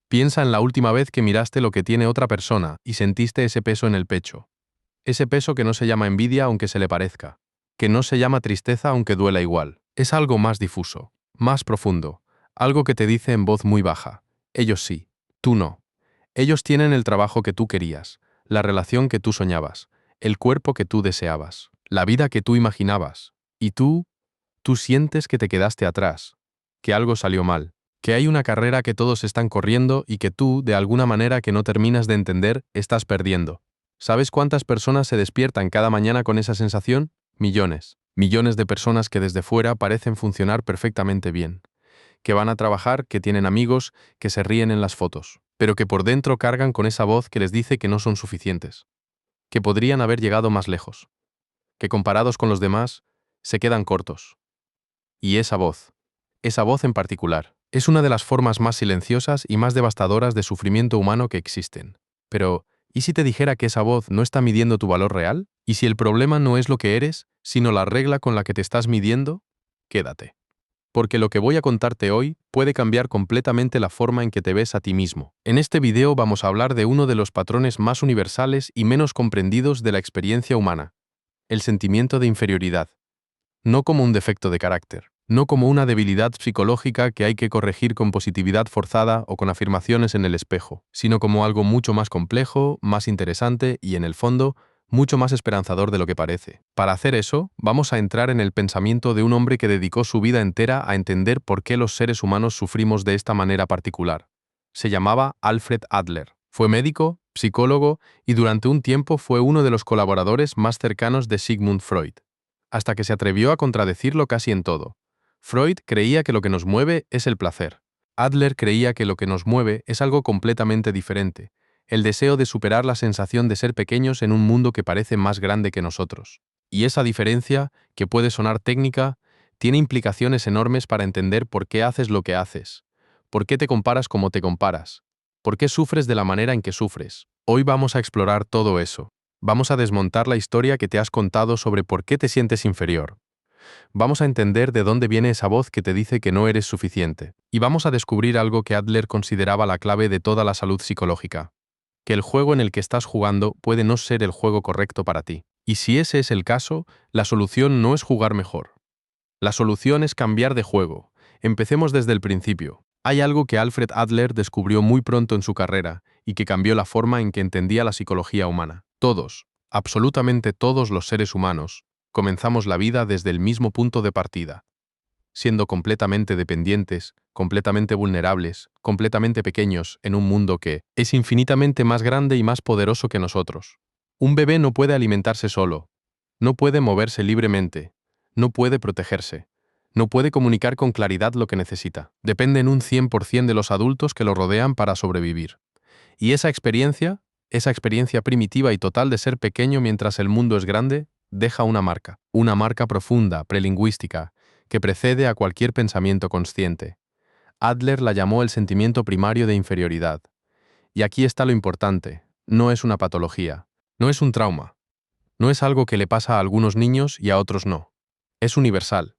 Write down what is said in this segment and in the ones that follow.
Piensa en la última vez que miraste lo que tiene otra persona y sentiste ese peso en el pecho. Ese peso que no se llama envidia aunque se le parezca, que no se llama tristeza aunque duela igual. Es algo más difuso, más profundo, algo que te dice en voz muy baja. Ellos sí, tú no. Ellos tienen el trabajo que tú querías, la relación que tú soñabas, el cuerpo que tú deseabas, la vida que tú imaginabas. Y tú sientes que te quedaste atrás, que algo salió mal, que hay una carrera que todos están corriendo y que tú, de alguna manera que no terminas de entender, estás perdiendo. ¿Sabes cuántas personas se despiertan cada mañana con esa sensación? Millones. Millones de personas que desde fuera parecen funcionar perfectamente bien, que van a trabajar, que tienen amigos, que se ríen en las fotos, pero que por dentro cargan con esa voz que les dice que no son suficientes, que podrían haber llegado más lejos, que comparados con los demás, se quedan cortos. Y esa voz en particular, es una de las formas más silenciosas y más devastadoras de sufrimiento humano que existen. Pero, ¿y si te dijera que esa voz no está midiendo tu valor real? ¿Y si el problema no es lo que eres, sino la regla con la que te estás midiendo? Quédate. Porque lo que voy a contarte hoy puede cambiar completamente la forma en que te ves a ti mismo. En este video vamos a hablar de uno de los patrones más universales y menos comprendidos de la experiencia humana: el sentimiento de inferioridad. No como un defecto de carácter, no como una debilidad psicológica que hay que corregir con positividad forzada o con afirmaciones en el espejo, sino como algo mucho más complejo, más interesante y, en el fondo, mucho más esperanzador de lo que parece. Para hacer eso, vamos a entrar en el pensamiento de un hombre que dedicó su vida entera a entender por qué los seres humanos sufrimos de esta manera particular. Se llamaba Alfred Adler. Fue médico, psicólogo y durante un tiempo fue uno de los colaboradores más cercanos de Sigmund Freud, hasta que se atrevió a contradecirlo casi en todo. Freud creía que lo que nos mueve es el placer. Adler creía que lo que nos mueve es algo completamente diferente: el deseo de superar la sensación de ser pequeños en un mundo que parece más grande que nosotros. Y esa diferencia, que puede sonar técnica, tiene implicaciones enormes para entender por qué haces lo que haces, por qué te comparas como te comparas, por qué sufres de la manera en que sufres. Hoy vamos a explorar todo eso. Vamos a desmontar la historia que te has contado sobre por qué te sientes inferior. Vamos a entender de dónde viene esa voz que te dice que no eres suficiente. Y vamos a descubrir algo que Adler consideraba la clave de toda la salud psicológica: que el juego en el que estás jugando puede no ser el juego correcto para ti. Y si ese es el caso, la solución no es jugar mejor. La solución es cambiar de juego. Empecemos desde el principio. Hay algo que Alfred Adler descubrió muy pronto en su carrera y que cambió la forma en que entendía la psicología humana. Todos, absolutamente todos los seres humanos, comenzamos la vida desde el mismo punto de partida, siendo completamente dependientes, completamente vulnerables, completamente pequeños en un mundo que es infinitamente más grande y más poderoso que nosotros. Un bebé no puede alimentarse solo, no puede moverse libremente, no puede protegerse, no puede comunicar con claridad lo que necesita. Depende en un 100% de los adultos que lo rodean para sobrevivir. Y esa experiencia primitiva y total de ser pequeño mientras el mundo es grande, deja una marca profunda, prelingüística, que precede a cualquier pensamiento consciente. Adler la llamó el sentimiento primario de inferioridad. Y aquí está lo importante: no es una patología, no es un trauma, no es algo que le pasa a algunos niños y a otros no. Es universal.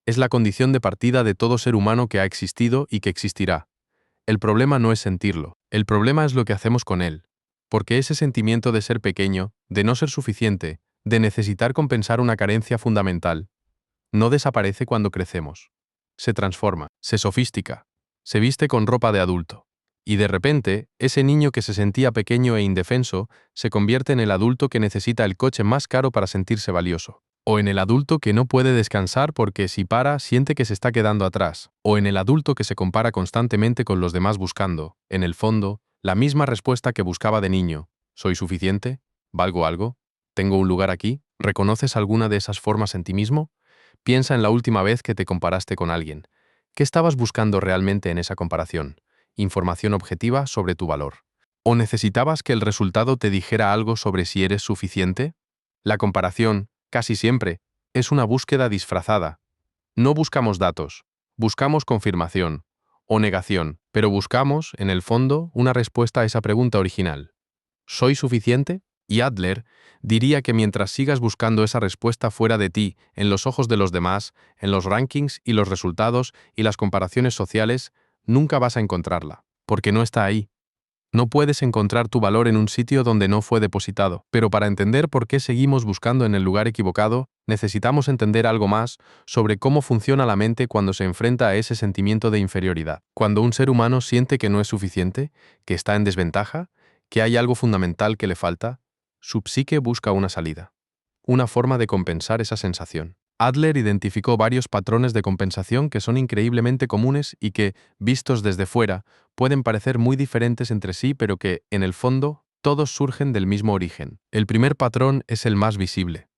Es la condición de partida de todo ser humano que ha existido y que existirá. El problema no es sentirlo, el problema es lo que hacemos con él. Porque ese sentimiento de ser pequeño, de no ser suficiente, de necesitar compensar una carencia fundamental, no desaparece cuando crecemos. Se transforma, se sofistica, se viste con ropa de adulto. Y de repente, ese niño que se sentía pequeño e indefenso se convierte en el adulto que necesita el coche más caro para sentirse valioso. O en el adulto que no puede descansar porque si para siente que se está quedando atrás. O en el adulto que se compara constantemente con los demás buscando, en el fondo, la misma respuesta que buscaba de niño: ¿soy suficiente? ¿Valgo algo? ¿Tengo un lugar aquí? ¿Reconoces alguna de esas formas en ti mismo? Piensa en la última vez que te comparaste con alguien. ¿Qué estabas buscando realmente en esa comparación? ¿Información objetiva sobre tu valor? ¿O necesitabas que el resultado te dijera algo sobre si eres suficiente? La comparación, casi siempre, es una búsqueda disfrazada. No buscamos datos, buscamos confirmación o negación, pero buscamos, en el fondo, una respuesta a esa pregunta original: ¿soy suficiente? Y Adler diría que mientras sigas buscando esa respuesta fuera de ti, en los ojos de los demás, en los rankings y los resultados y las comparaciones sociales, nunca vas a encontrarla. porque no está ahí. No puedes encontrar tu valor en un sitio donde no fue depositado. Pero para entender por qué seguimos buscando en el lugar equivocado, necesitamos entender algo más sobre cómo funciona la mente cuando se enfrenta a ese sentimiento de inferioridad. Cuando un ser humano siente que no es suficiente, que está en desventaja, que hay algo fundamental que le falta, su psique busca una salida, una forma de compensar esa sensación. Adler identificó varios patrones de compensación que son increíblemente comunes y que, vistos desde fuera, pueden parecer muy diferentes entre sí, pero que, en el fondo, todos surgen del mismo origen. El primer patrón es el más visible.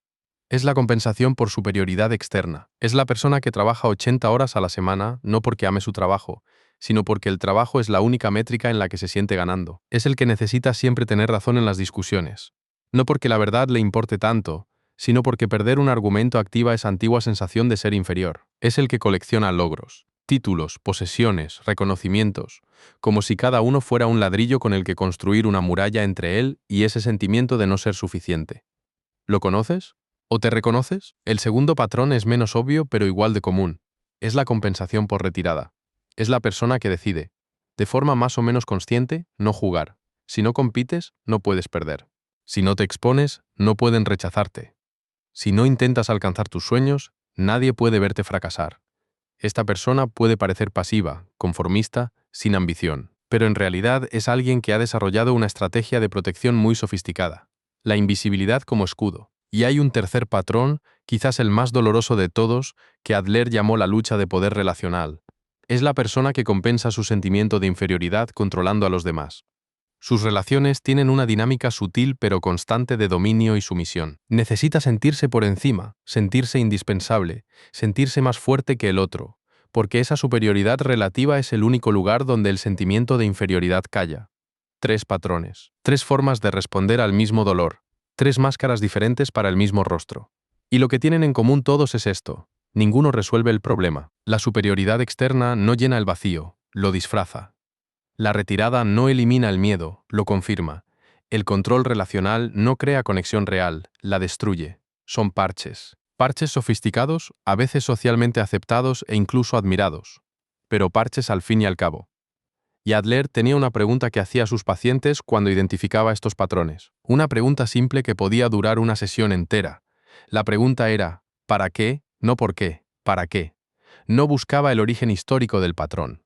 Es la compensación por superioridad externa. Es la persona que trabaja 80 horas a la semana, no porque ame su trabajo, sino porque el trabajo es la única métrica en la que se siente ganando. Es el que necesita siempre tener razón en las discusiones. No porque la verdad le importe tanto, sino porque perder un argumento activa esa antigua sensación de ser inferior. Es el que colecciona logros, títulos, posesiones, reconocimientos, como si cada uno fuera un ladrillo con el que construir una muralla entre él y ese sentimiento de no ser suficiente. ¿Lo conoces? ¿O te reconoces? El segundo patrón es menos obvio pero igual de común. Es la compensación por retirada. Es la persona que decide, de forma más o menos consciente, no jugar. Si no compites, no puedes perder. Si no te expones, no pueden rechazarte. Si no intentas alcanzar tus sueños, nadie puede verte fracasar. Esta persona puede parecer pasiva, conformista, sin ambición, pero en realidad es alguien que ha desarrollado una estrategia de protección muy sofisticada, la invisibilidad como escudo. Y hay un tercer patrón, quizás el más doloroso de todos, que Adler llamó la lucha de poder relacional. Es la persona que compensa su sentimiento de inferioridad controlando a los demás. Sus relaciones tienen una dinámica sutil pero constante de dominio y sumisión. Necesita sentirse por encima, sentirse indispensable, sentirse más fuerte que el otro, porque esa superioridad relativa es el único lugar donde el sentimiento de inferioridad calla. Tres patrones, tres formas de responder al mismo dolor, tres máscaras diferentes para el mismo rostro. Y lo que tienen en común todos es esto: ninguno resuelve el problema. La superioridad externa no llena el vacío, lo disfraza. La retirada no elimina el miedo, lo confirma. El control relacional no crea conexión real, la destruye. Son parches. Parches sofisticados, a veces socialmente aceptados e incluso admirados. Pero parches al fin y al cabo. Y Adler tenía una pregunta que hacía a sus pacientes cuando identificaba estos patrones. Una pregunta simple que podía durar una sesión entera. La pregunta era, ¿para qué? No por qué, ¿para qué? No buscaba el origen histórico del patrón.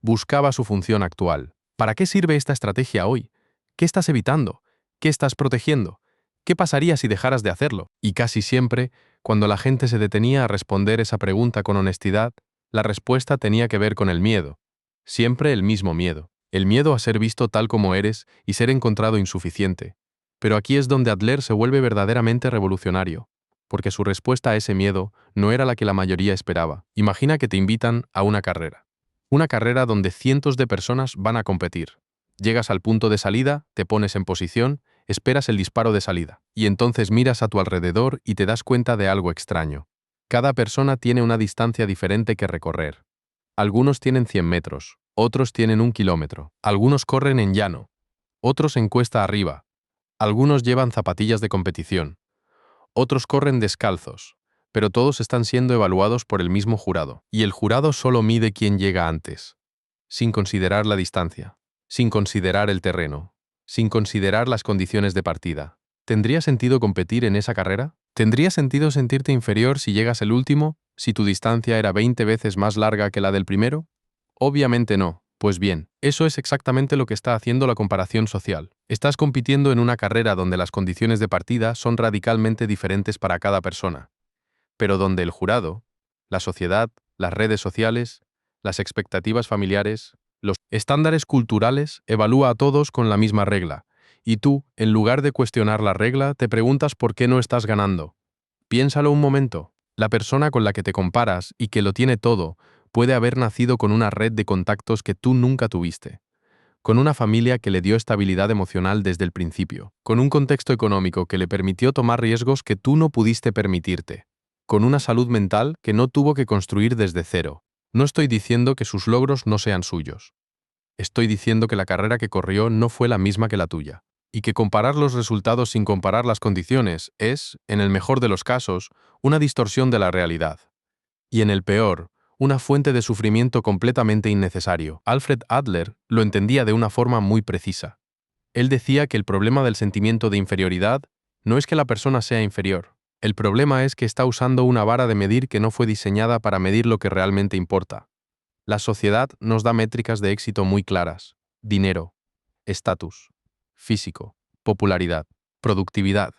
Buscaba su función actual. ¿Para qué sirve esta estrategia hoy? ¿Qué estás evitando? ¿Qué estás protegiendo? ¿Qué pasaría si dejaras de hacerlo? Y casi siempre, cuando la gente se detenía a responder esa pregunta con honestidad, la respuesta tenía que ver con el miedo. Siempre el mismo miedo. El miedo a ser visto tal como eres y ser encontrado insuficiente. Pero aquí es donde Adler se vuelve verdaderamente revolucionario, porque su respuesta a ese miedo no era la que la mayoría esperaba. Imagina que te invitan a una carrera. Una carrera donde cientos de personas van a competir. Llegas al punto de salida, te pones en posición, esperas el disparo de salida, y entonces miras a tu alrededor y te das cuenta de algo extraño. Cada persona tiene una distancia diferente que recorrer. Algunos tienen 100 metros, otros tienen 1 kilómetro, algunos corren en llano, otros en cuesta arriba, algunos llevan zapatillas de competición, otros corren descalzos, pero todos están siendo evaluados por el mismo jurado, y el jurado solo mide quién llega antes, sin considerar la distancia, sin considerar el terreno, sin considerar las condiciones de partida. ¿Tendría sentido competir en esa carrera? ¿Tendría sentido sentirte inferior si llegas el último, si tu distancia era 20 veces más larga que la del primero? Obviamente no. Pues bien, eso es exactamente lo que está haciendo la comparación social. Estás compitiendo en una carrera donde las condiciones de partida son radicalmente diferentes para cada persona, pero donde el jurado, la sociedad, las redes sociales, las expectativas familiares, los estándares culturales evalúa a todos con la misma regla, y tú, en lugar de cuestionar la regla, te preguntas por qué no estás ganando. Piénsalo un momento. La persona con la que te comparas y que lo tiene todo puede haber nacido con una red de contactos que tú nunca tuviste, con una familia que le dio estabilidad emocional desde el principio, con un contexto económico que le permitió tomar riesgos que tú no pudiste permitirte, con una salud mental que no tuvo que construir desde cero. No estoy diciendo que sus logros no sean suyos. Estoy diciendo que la carrera que corrió no fue la misma que la tuya, y que comparar los resultados sin comparar las condiciones es, en el mejor de los casos, una distorsión de la realidad, y en el peor, una fuente de sufrimiento completamente innecesario. Alfred Adler lo entendía de una forma muy precisa. Él decía que el problema del sentimiento de inferioridad no es que la persona sea inferior. El problema es que está usando una vara de medir que no fue diseñada para medir lo que realmente importa. La sociedad nos da métricas de éxito muy claras: dinero, estatus, físico, popularidad, productividad.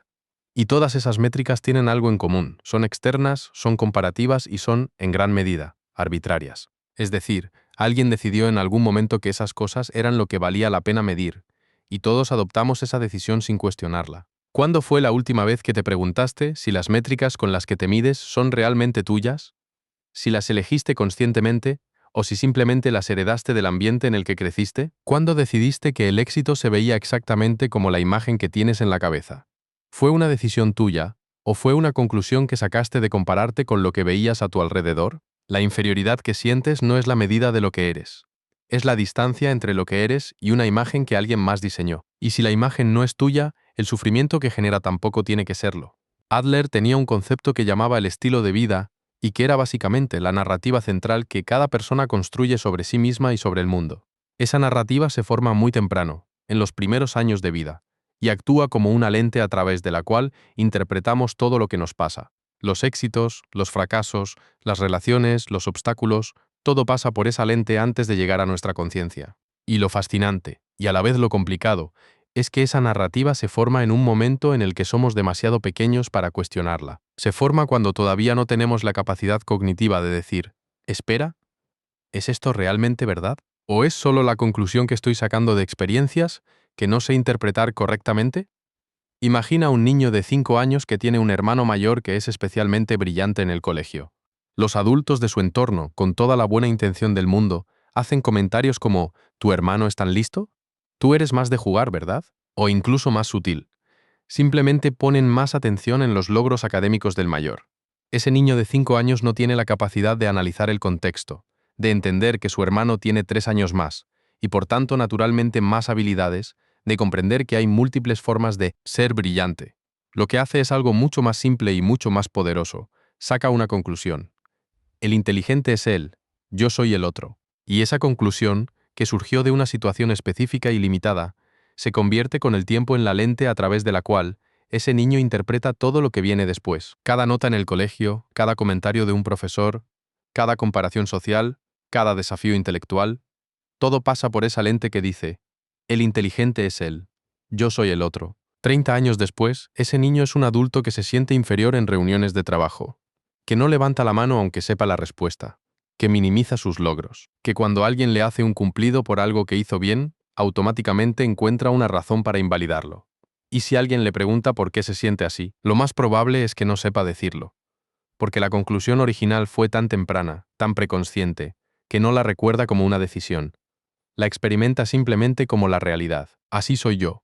Y todas esas métricas tienen algo en común: son externas, son comparativas y son, en gran medida, arbitrarias. Es decir, alguien decidió en algún momento que esas cosas eran lo que valía la pena medir, y todos adoptamos esa decisión sin cuestionarla. ¿Cuándo fue la última vez que te preguntaste si las métricas con las que te mides son realmente tuyas? ¿Si las elegiste conscientemente o si simplemente las heredaste del ambiente en el que creciste? ¿Cuándo decidiste que el éxito se veía exactamente como la imagen que tienes en la cabeza? ¿Fue una decisión tuya o fue una conclusión que sacaste de compararte con lo que veías a tu alrededor? La inferioridad que sientes no es la medida de lo que eres. Es la distancia entre lo que eres y una imagen que alguien más diseñó. Y si la imagen no es tuya, el sufrimiento que genera tampoco tiene que serlo. Adler tenía un concepto que llamaba el estilo de vida y que era básicamente la narrativa central que cada persona construye sobre sí misma y sobre el mundo. Esa narrativa se forma muy temprano, en los primeros años de vida, y actúa como una lente a través de la cual interpretamos todo lo que nos pasa. Los éxitos, los fracasos, las relaciones, los obstáculos, todo pasa por esa lente antes de llegar a nuestra conciencia. Y lo fascinante, y a la vez lo complicado, es que esa narrativa se forma en un momento en el que somos demasiado pequeños para cuestionarla. Se forma cuando todavía no tenemos la capacidad cognitiva de decir: espera, ¿es esto realmente verdad? ¿O es solo la conclusión que estoy sacando de experiencias que no sé interpretar correctamente? Imagina un niño de 5 años que tiene un hermano mayor que es especialmente brillante en el colegio. Los adultos de su entorno, con toda la buena intención del mundo, hacen comentarios como: ¿tu hermano es tan listo? Tú eres más de jugar, ¿verdad? O incluso más sutil. Simplemente ponen más atención en los logros académicos del mayor. Ese niño de 5 años no tiene la capacidad de analizar el contexto, de entender que su hermano tiene 3 años más, y por tanto naturalmente más habilidades, de comprender que hay múltiples formas de ser brillante. Lo que hace es algo mucho más simple y mucho más poderoso. Saca una conclusión: el inteligente es él, yo soy el otro. Y esa conclusión, que surgió de una situación específica y limitada, se convierte con el tiempo en la lente a través de la cual ese niño interpreta todo lo que viene después. Cada nota en el colegio, cada comentario de un profesor, cada comparación social, cada desafío intelectual, todo pasa por esa lente que dice: el inteligente es él, yo soy el otro. 30 años después, ese niño es un adulto que se siente inferior en reuniones de trabajo, que no levanta la mano aunque sepa la respuesta, que minimiza sus logros, que cuando alguien le hace un cumplido por algo que hizo bien, automáticamente encuentra una razón para invalidarlo. Y si alguien le pregunta por qué se siente así, lo más probable es que no sepa decirlo, porque la conclusión original fue tan temprana, tan preconsciente, que no la recuerda como una decisión. La experimenta simplemente como la realidad. Así soy yo.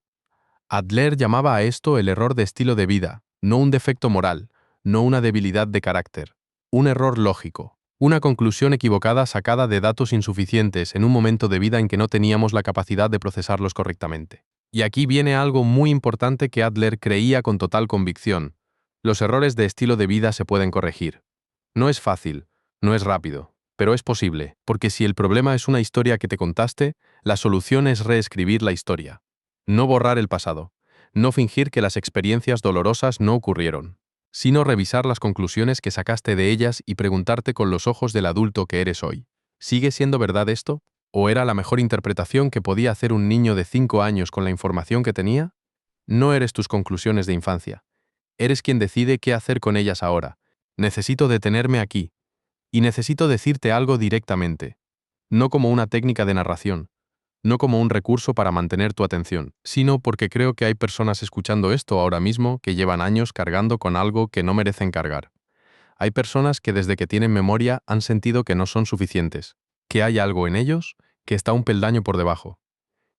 Adler llamaba a esto el error de estilo de vida, no un defecto moral, no una debilidad de carácter, un error lógico, una conclusión equivocada sacada de datos insuficientes en un momento de vida en que no teníamos la capacidad de procesarlos correctamente. Y aquí viene algo muy importante que Adler creía con total convicción: los errores de estilo de vida se pueden corregir. No es fácil, no es rápido, pero es posible, porque si el problema es una historia que te contaste, la solución es reescribir la historia. No borrar el pasado, no fingir que las experiencias dolorosas no ocurrieron, sino revisar las conclusiones que sacaste de ellas y preguntarte con los ojos del adulto que eres hoy: ¿sigue siendo verdad esto? ¿O era la mejor interpretación que podía hacer un niño de 5 años con la información que tenía? No eres tus conclusiones de infancia. Eres quien decide qué hacer con ellas ahora. Necesito detenerme aquí, y necesito decirte algo directamente, no como una técnica de narración, no como un recurso para mantener tu atención, sino porque creo que hay personas escuchando esto ahora mismo que llevan años cargando con algo que no merecen cargar. Hay personas que desde que tienen memoria han sentido que no son suficientes, que hay algo en ellos que está un peldaño por debajo,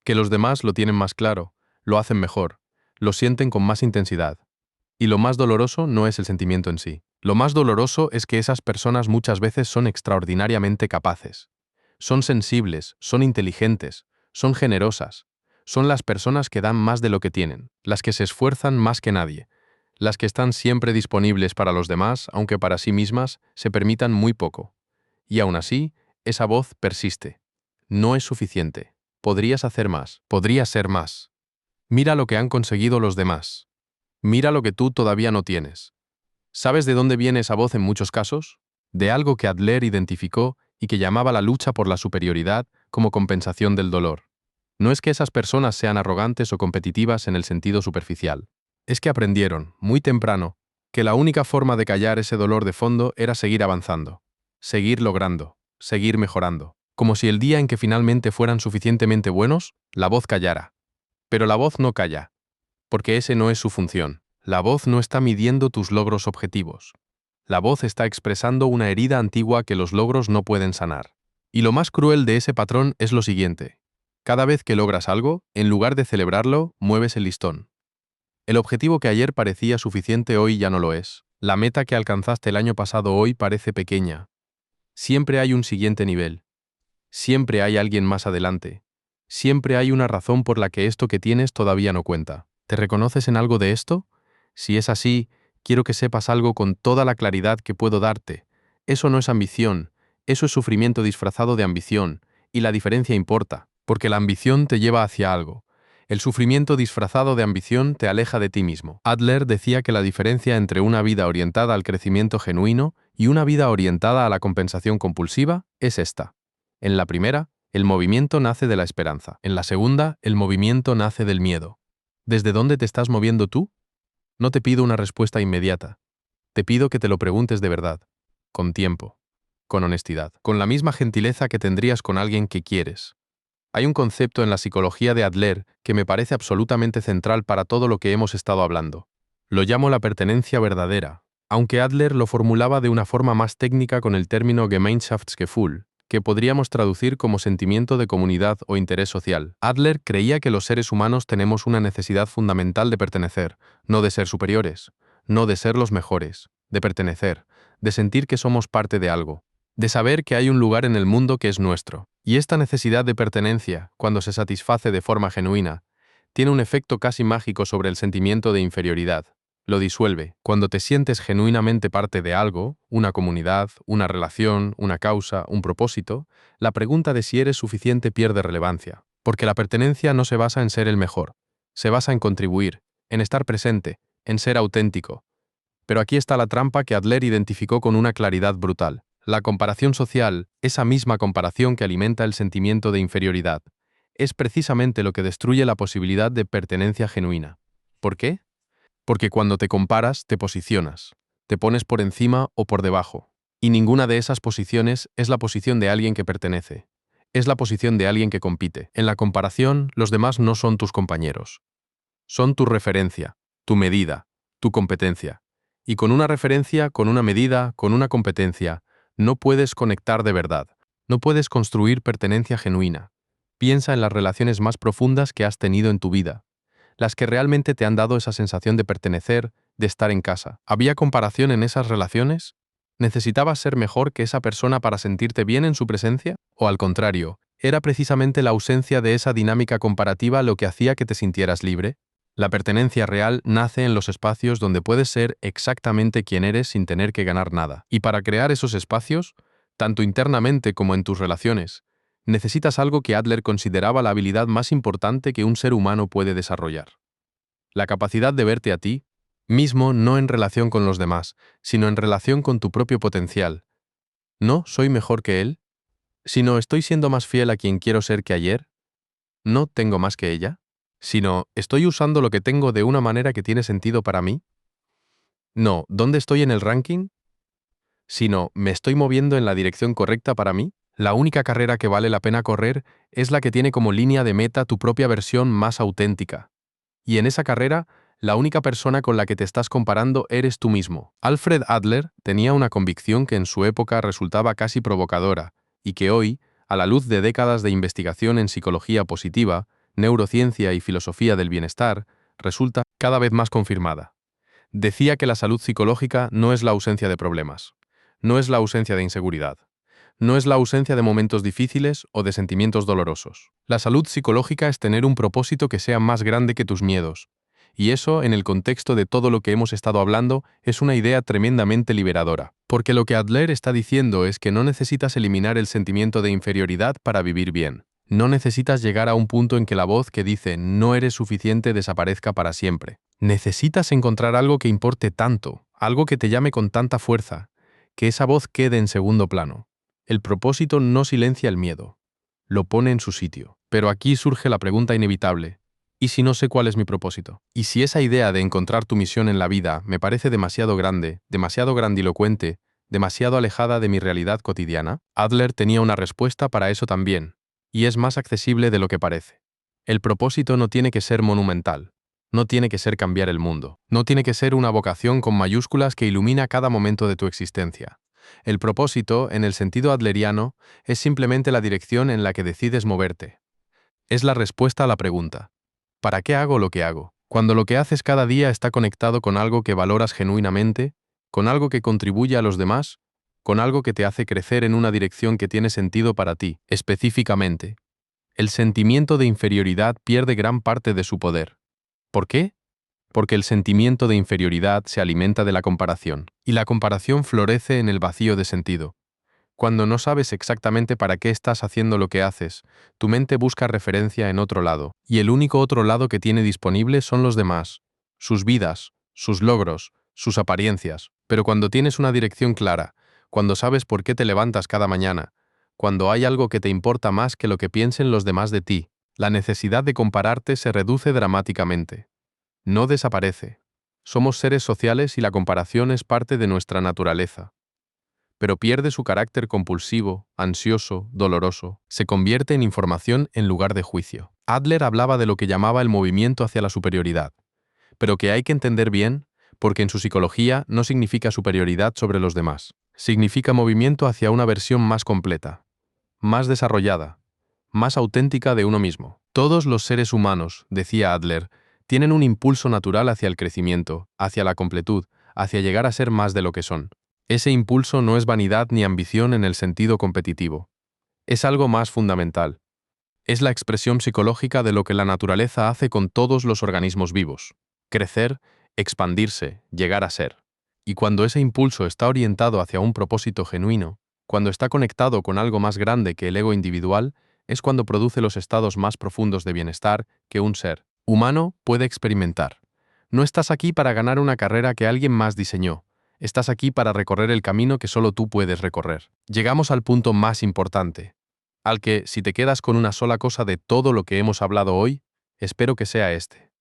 que los demás lo tienen más claro, lo hacen mejor, lo sienten con más intensidad. Y lo más doloroso no es el sentimiento en sí. Lo más doloroso es que esas personas muchas veces son extraordinariamente capaces. Son sensibles, son inteligentes, son generosas. Son las personas que dan más de lo que tienen, las que se esfuerzan más que nadie, las que están siempre disponibles para los demás, aunque para sí mismas se permitan muy poco. Y aún así, esa voz persiste. No es suficiente. Podrías hacer más. Podrías ser más. Mira lo que han conseguido los demás. Mira lo que tú todavía no tienes. ¿Sabes de dónde viene esa voz en muchos casos? De algo que Adler identificó y que llamaba la lucha por la superioridad como compensación del dolor. No es que esas personas sean arrogantes o competitivas en el sentido superficial. Es que aprendieron, muy temprano, que la única forma de callar ese dolor de fondo era seguir avanzando, seguir logrando, seguir mejorando. Como si el día en que finalmente fueran suficientemente buenos, la voz callara. Pero la voz no calla, porque ese no es su función. La voz no está midiendo tus logros objetivos. La voz está expresando una herida antigua que los logros no pueden sanar. Y lo más cruel de ese patrón es lo siguiente. Cada vez que logras algo, en lugar de celebrarlo, mueves el listón. El objetivo que ayer parecía suficiente hoy ya no lo es. La meta que alcanzaste el año pasado hoy parece pequeña. Siempre hay un siguiente nivel. Siempre hay alguien más adelante. Siempre hay una razón por la que esto que tienes todavía no cuenta. ¿Te reconoces en algo de esto? Si es así, quiero que sepas algo con toda la claridad que puedo darte. Eso no es ambición, eso es sufrimiento disfrazado de ambición, y la diferencia importa, porque la ambición te lleva hacia algo. El sufrimiento disfrazado de ambición te aleja de ti mismo. Adler decía que la diferencia entre una vida orientada al crecimiento genuino y una vida orientada a la compensación compulsiva es esta. En la primera, el movimiento nace de la esperanza. En la segunda, el movimiento nace del miedo. ¿Desde dónde te estás moviendo tú? No te pido una respuesta inmediata. Te pido que te lo preguntes de verdad, con tiempo, con honestidad, con la misma gentileza que tendrías con alguien que quieres. Hay un concepto en la psicología de Adler que me parece absolutamente central para todo lo que hemos estado hablando. Lo llamo la pertenencia verdadera, aunque Adler lo formulaba de una forma más técnica con el término Gemeinschaftsgefühl, que podríamos traducir como sentimiento de comunidad o interés social. Adler creía que los seres humanos tenemos una necesidad fundamental de pertenecer, no de ser superiores, no de ser los mejores, de pertenecer, de sentir que somos parte de algo, de saber que hay un lugar en el mundo que es nuestro. Y esta necesidad de pertenencia, cuando se satisface de forma genuina, tiene un efecto casi mágico sobre el sentimiento de inferioridad. Lo disuelve. Cuando te sientes genuinamente parte de algo, una comunidad, una relación, una causa, un propósito, la pregunta de si eres suficiente pierde relevancia, porque la pertenencia no se basa en ser el mejor, se basa en contribuir, en estar presente, en ser auténtico. Pero aquí está la trampa que Adler identificó con una claridad brutal. La comparación social, esa misma comparación que alimenta el sentimiento de inferioridad, es precisamente lo que destruye la posibilidad de pertenencia genuina. ¿Por qué? Porque cuando te comparas, te posicionas, te pones por encima o por debajo, y ninguna de esas posiciones es la posición de alguien que pertenece, es la posición de alguien que compite. En la comparación, los demás no son tus compañeros, son tu referencia, tu medida, tu competencia. Y con una referencia, con una medida, con una competencia, no puedes conectar de verdad, no puedes construir pertenencia genuina. Piensa en las relaciones más profundas que has tenido en tu vida, las que realmente te han dado esa sensación de pertenecer, de estar en casa. ¿Había comparación en esas relaciones? ¿Necesitabas ser mejor que esa persona para sentirte bien en su presencia? ¿O al contrario, era precisamente la ausencia de esa dinámica comparativa lo que hacía que te sintieras libre? La pertenencia real nace en los espacios donde puedes ser exactamente quien eres sin tener que ganar nada. Y para crear esos espacios, tanto internamente como en tus relaciones, necesitas algo que Adler consideraba la habilidad más importante que un ser humano puede desarrollar. La capacidad de verte a ti mismo no en relación con los demás, sino en relación con tu propio potencial. ¿No soy mejor que él? Sino ¿estoy siendo más fiel a quien quiero ser que ayer? ¿No tengo más que ella? Sino ¿estoy usando lo que tengo de una manera que tiene sentido para mí? No, ¿dónde estoy en el ranking? Sino ¿me estoy moviendo en la dirección correcta para mí? La única carrera que vale la pena correr es la que tiene como línea de meta tu propia versión más auténtica. Y en esa carrera, la única persona con la que te estás comparando eres tú mismo. Alfred Adler tenía una convicción que en su época resultaba casi provocadora, y que hoy, a la luz de décadas de investigación en psicología positiva, neurociencia y filosofía del bienestar, resulta cada vez más confirmada. Decía que la salud psicológica no es la ausencia de problemas, no es la ausencia de inseguridad, no es la ausencia de momentos difíciles o de sentimientos dolorosos. La salud psicológica es tener un propósito que sea más grande que tus miedos. Y eso, en el contexto de todo lo que hemos estado hablando, es una idea tremendamente liberadora. Porque lo que Adler está diciendo es que no necesitas eliminar el sentimiento de inferioridad para vivir bien. No necesitas llegar a un punto en que la voz que dice «no eres suficiente» desaparezca para siempre. Necesitas encontrar algo que importe tanto, algo que te llame con tanta fuerza, que esa voz quede en segundo plano. El propósito no silencia el miedo, lo pone en su sitio. Pero aquí surge la pregunta inevitable. ¿Y si no sé cuál es mi propósito? ¿Y si esa idea de encontrar tu misión en la vida me parece demasiado grande, demasiado grandilocuente, demasiado alejada de mi realidad cotidiana? Adler tenía una respuesta para eso también, y es más accesible de lo que parece. El propósito no tiene que ser monumental, no tiene que ser cambiar el mundo, no tiene que ser una vocación con mayúsculas que ilumina cada momento de tu existencia. El propósito, en el sentido adleriano, es simplemente la dirección en la que decides moverte. Es la respuesta a la pregunta: ¿para qué hago lo que hago? Cuando lo que haces cada día está conectado con algo que valoras genuinamente, con algo que contribuye a los demás, con algo que te hace crecer en una dirección que tiene sentido para ti, específicamente, el sentimiento de inferioridad pierde gran parte de su poder. ¿Por qué? Porque el sentimiento de inferioridad se alimenta de la comparación, y la comparación florece en el vacío de sentido. Cuando no sabes exactamente para qué estás haciendo lo que haces, tu mente busca referencia en otro lado, y el único otro lado que tiene disponible son los demás, sus vidas, sus logros, sus apariencias. Pero cuando tienes una dirección clara, cuando sabes por qué te levantas cada mañana, cuando hay algo que te importa más que lo que piensen los demás de ti, la necesidad de compararte se reduce dramáticamente. No desaparece. Somos seres sociales y la comparación es parte de nuestra naturaleza. Pero pierde su carácter compulsivo, ansioso, doloroso. Se convierte en información en lugar de juicio. Adler hablaba de lo que llamaba el movimiento hacia la superioridad, pero que hay que entender bien, porque en su psicología no significa superioridad sobre los demás. Significa movimiento hacia una versión más completa, más desarrollada, más auténtica de uno mismo. Todos los seres humanos, decía Adler, tienen un impulso natural hacia el crecimiento, hacia la completud, hacia llegar a ser más de lo que son. Ese impulso no es vanidad ni ambición en el sentido competitivo. Es algo más fundamental. Es la expresión psicológica de lo que la naturaleza hace con todos los organismos vivos: crecer, expandirse, llegar a ser. Y cuando ese impulso está orientado hacia un propósito genuino, cuando está conectado con algo más grande que el ego individual, es cuando produce los estados más profundos de bienestar que un ser humano puede experimentar. No estás aquí para ganar una carrera que alguien más diseñó. Estás aquí para recorrer el camino que solo tú puedes recorrer. Llegamos al punto más importante, al que, si te quedas con una sola cosa de todo lo que hemos hablado hoy, espero que sea este.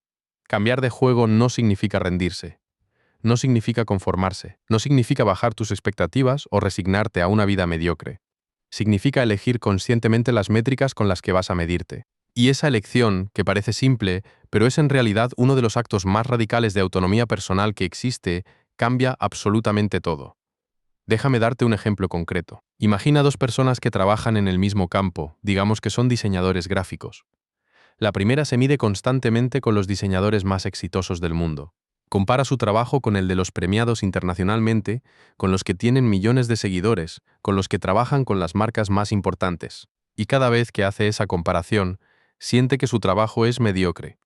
Cambiar de juego no significa rendirse, no significa conformarse, no significa bajar tus expectativas o resignarte a una vida mediocre. Significa elegir conscientemente las métricas con las que vas a medirte. Y esa elección, que parece simple, pero es en realidad uno de los actos más radicales de autonomía personal que existe, cambia absolutamente todo. Déjame darte un ejemplo concreto. Imagina dos personas que trabajan en el mismo campo, digamos que son diseñadores gráficos. La primera se mide constantemente con los diseñadores más exitosos del mundo. Compara su trabajo con el de los premiados internacionalmente, con los que tienen millones de seguidores, con los que trabajan con las marcas más importantes. Y cada vez que hace esa comparación, siente que su trabajo es mediocre,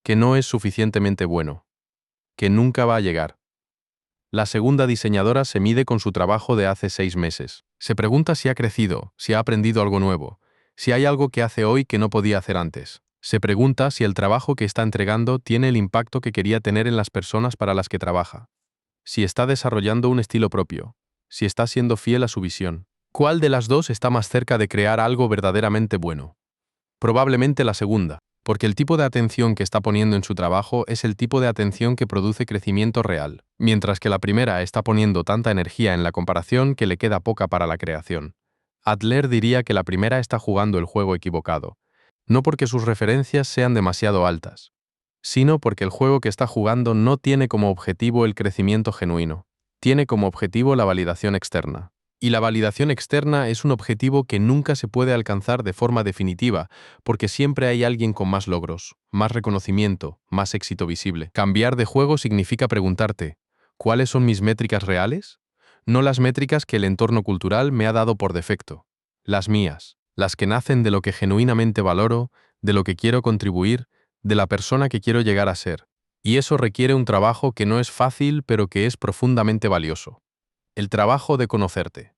que no es suficientemente bueno, que nunca va a llegar. La segunda diseñadora se mide con su trabajo de hace 6 meses. Se pregunta si ha crecido, si ha aprendido algo nuevo, si hay algo que hace hoy que no podía hacer antes. Se pregunta si el trabajo que está entregando tiene el impacto que quería tener en las personas para las que trabaja. Si está desarrollando un estilo propio. Si está siendo fiel a su visión. ¿Cuál de las dos está más cerca de crear algo verdaderamente bueno? Probablemente la segunda, porque el tipo de atención que está poniendo en su trabajo es el tipo de atención que produce crecimiento real, mientras que la primera está poniendo tanta energía en la comparación que le queda poca para la creación. Adler diría que la primera está jugando el juego equivocado, no porque sus referencias sean demasiado altas, sino porque el juego que está jugando no tiene como objetivo el crecimiento genuino, tiene como objetivo la validación externa. Y la validación externa es un objetivo que nunca se puede alcanzar de forma definitiva, porque siempre hay alguien con más logros, más reconocimiento, más éxito visible. Cambiar de juego significa preguntarte: ¿cuáles son mis métricas reales? No las métricas que el entorno cultural me ha dado por defecto. Las mías, las que nacen de lo que genuinamente valoro, de lo que quiero contribuir, de la persona que quiero llegar a ser. Y eso requiere un trabajo que no es fácil, pero que es profundamente valioso. El trabajo de conocerte.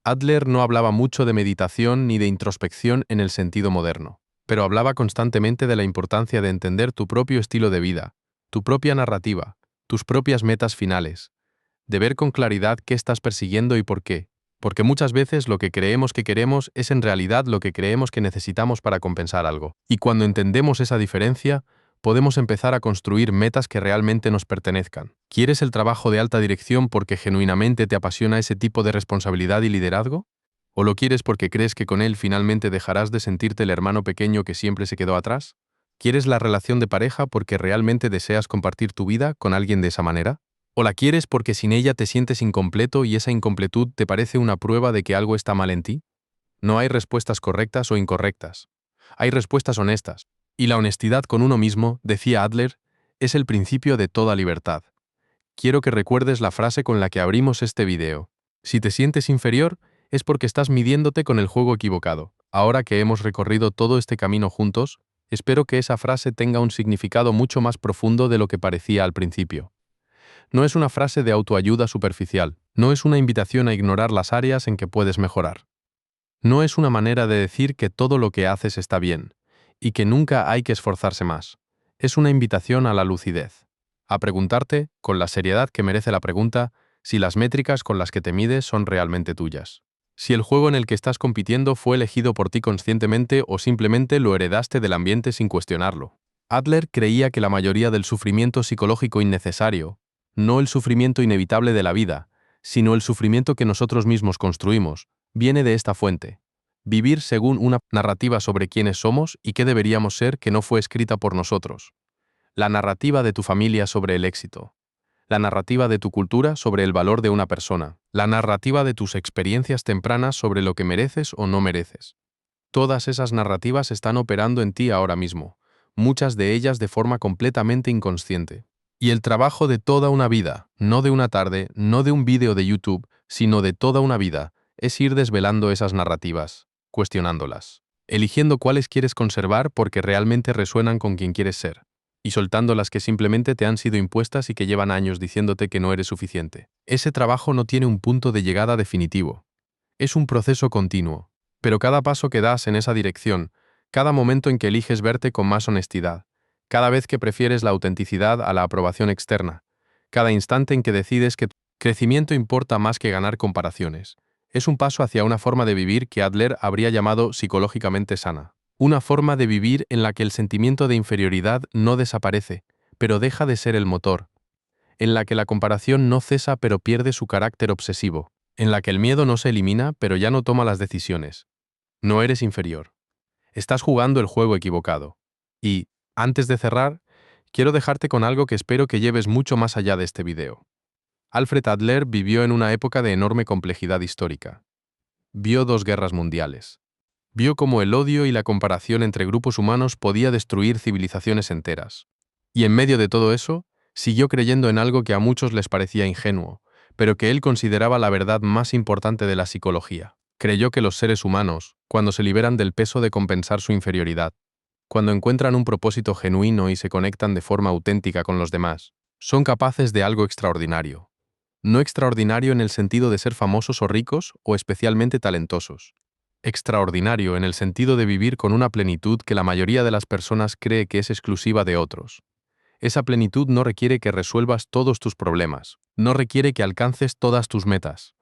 Adler no hablaba mucho de meditación ni de introspección en el sentido moderno, pero hablaba constantemente de la importancia de entender tu propio estilo de vida, tu propia narrativa, tus propias metas finales, de ver con claridad qué estás persiguiendo y por qué, porque muchas veces lo que creemos que queremos es en realidad lo que creemos que necesitamos para compensar algo. Y cuando entendemos esa diferencia, podemos empezar a construir metas que realmente nos pertenezcan. ¿Quieres el trabajo de alta dirección porque genuinamente te apasiona ese tipo de responsabilidad y liderazgo? ¿O lo quieres porque crees que con él finalmente dejarás de sentirte el hermano pequeño que siempre se quedó atrás? ¿Quieres la relación de pareja porque realmente deseas compartir tu vida con alguien de esa manera? ¿O la quieres porque sin ella te sientes incompleto y esa incompletud te parece una prueba de que algo está mal en ti? No hay respuestas correctas o incorrectas. Hay respuestas honestas. Y la honestidad con uno mismo, decía Adler, es el principio de toda libertad. Quiero que recuerdes la frase con la que abrimos este video. Si te sientes inferior, es porque estás midiéndote con el juego equivocado. Ahora que hemos recorrido todo este camino juntos, espero que esa frase tenga un significado mucho más profundo de lo que parecía al principio. No es una frase de autoayuda superficial, no es una invitación a ignorar las áreas en que puedes mejorar. No es una manera de decir que todo lo que haces está bien, y que nunca hay que esforzarse más. Es una invitación a la lucidez, a preguntarte, con la seriedad que merece la pregunta, si las métricas con las que te mides son realmente tuyas. Si el juego en el que estás compitiendo fue elegido por ti conscientemente o simplemente lo heredaste del ambiente sin cuestionarlo. Adler creía que la mayoría del sufrimiento psicológico innecesario, no el sufrimiento inevitable de la vida, sino el sufrimiento que nosotros mismos construimos, viene de esta fuente. Vivir según una narrativa sobre quiénes somos y qué deberíamos ser que no fue escrita por nosotros. La narrativa de tu familia sobre el éxito. La narrativa de tu cultura sobre el valor de una persona. La narrativa de tus experiencias tempranas sobre lo que mereces o no mereces. Todas esas narrativas están operando en ti ahora mismo, muchas de ellas de forma completamente inconsciente. Y el trabajo de toda una vida, no de una tarde, no de un vídeo de YouTube, sino de toda una vida, es ir desvelando esas narrativas, cuestionándolas, eligiendo cuáles quieres conservar porque realmente resuenan con quien quieres ser, y soltando las que simplemente te han sido impuestas y que llevan años diciéndote que no eres suficiente. Ese trabajo no tiene un punto de llegada definitivo. Es un proceso continuo, pero cada paso que das en esa dirección, cada momento en que eliges verte con más honestidad, cada vez que prefieres la autenticidad a la aprobación externa, cada instante en que decides que tu crecimiento importa más que ganar comparaciones, es un paso hacia una forma de vivir que Adler habría llamado psicológicamente sana. Una forma de vivir en la que el sentimiento de inferioridad no desaparece, pero deja de ser el motor, en la que la comparación no cesa pero pierde su carácter obsesivo, en la que el miedo no se elimina pero ya no toma las decisiones. No eres inferior. Estás jugando el juego equivocado. Y, antes de cerrar, quiero dejarte con algo que espero que lleves mucho más allá de este video. Alfred Adler vivió en una época de enorme complejidad histórica. Vio dos guerras mundiales. Vio cómo el odio y la comparación entre grupos humanos podía destruir civilizaciones enteras. Y en medio de todo eso, siguió creyendo en algo que a muchos les parecía ingenuo, pero que él consideraba la verdad más importante de la psicología. Creyó que los seres humanos, cuando se liberan del peso de compensar su inferioridad, cuando encuentran un propósito genuino y se conectan de forma auténtica con los demás, son capaces de algo extraordinario. No extraordinario en el sentido de ser famosos o ricos o especialmente talentosos. Extraordinario en el sentido de vivir con una plenitud que la mayoría de las personas cree que es exclusiva de otros. Esa plenitud no requiere que resuelvas todos tus problemas, no requiere que alcances todas tus metas,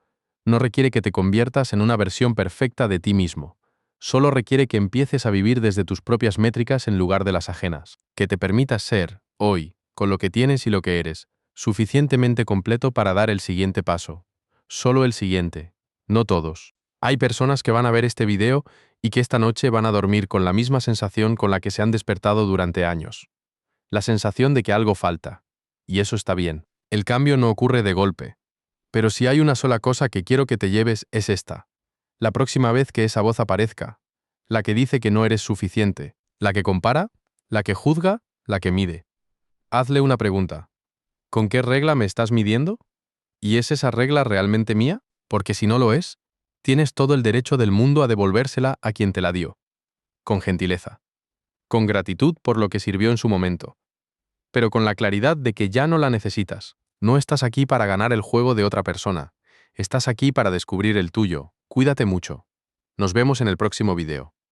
no requiere que te conviertas en una versión perfecta de ti mismo. Solo requiere que empieces a vivir desde tus propias métricas en lugar de las ajenas, que te permitas ser, hoy, con lo que tienes y lo que eres, suficientemente completo para dar el siguiente paso. Solo el siguiente, no todos. Hay personas que van a ver este video y que esta noche van a dormir con la misma sensación con la que se han despertado durante años. La sensación de que algo falta. Y eso está bien. El cambio no ocurre de golpe. Pero si hay una sola cosa que quiero que te lleves es esta. La próxima vez que esa voz aparezca, la que dice que no eres suficiente, la que compara, la que juzga, la que mide. Hazle una pregunta. ¿Con qué regla me estás midiendo? ¿Y es esa regla realmente mía? Porque si no lo es, tienes todo el derecho del mundo a devolvérsela a quien te la dio. Con gentileza. Con gratitud por lo que sirvió en su momento. Pero con la claridad de que ya no la necesitas. No estás aquí para ganar el juego de otra persona. Estás aquí para descubrir el tuyo. Cuídate mucho. Nos vemos en el próximo video.